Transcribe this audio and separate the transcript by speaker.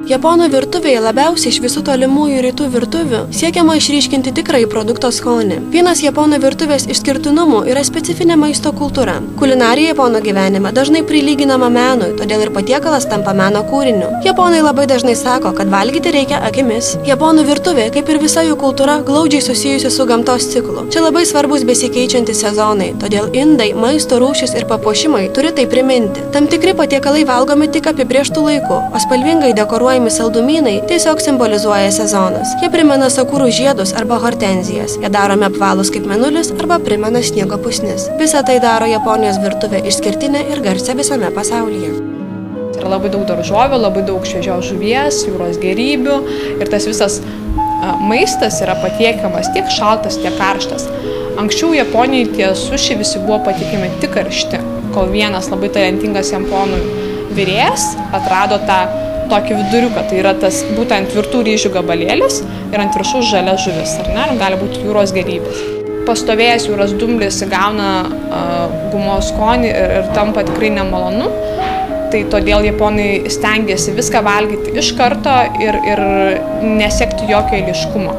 Speaker 1: Japonų virtuvėje labiausiai iš visų tolimųjų rytų virtuvių siekiama išryškinti tikrąjį produkto skonį. Vienas japonų virtuvės išskirtinumų yra specifinė maisto kultūra. Kulinarija japonų gyvenime dažnai prilyginama menui, todėl ir patiekalas tampa meno kūriniu. Japonai labai dažnai sako, kad valgyti reikia akimis. Japonų virtuvė, kaip ir visa jų kultūra, glaudžiai susijusi su gamtos ciklu. Čia labai svarbus besikeičiantys sezonai, todėl indai, maisto rūšis ir papuošimai turi tai priminti. Tam tikri patiekalai valgomi tik apibrėžtų laiku, o spalvingai dekoruojami saldumynai tiesiog simbolizuoja sezonas. Jie primena sakurų žiedus arba hortenzijas. Jie daromi apvalūs kaip mėnulis arba primena sniego pusnis. Visą tai daro Japonijos virtuvė išskirtinė ir garsia visame pasaulyje.
Speaker 2: Yra labai daug daržovių, labai daug šviežios žuvies, jūros gėrybių ir tas visas maistas yra patiekiamas tiek šaltas, tiek karštas. Anksčiau Japonijai tie suši visi buvo patiekiami tik karšti, kol vienas labai talentingas japonų virėjas atrado tą tokį viduriuką, tai yra tas būtent tvirtų ryžių gabalėlis ir ant viršaus žalia žuvis, ar ne, gali būti jūros gėrybės. Pastovėjęs jūros dumblis įgauna gumos skonį ir tampa tikrai nemalonu, tai todėl japonai stengiasi viską valgyti iš karto ir nesekti jokio eiliškumo.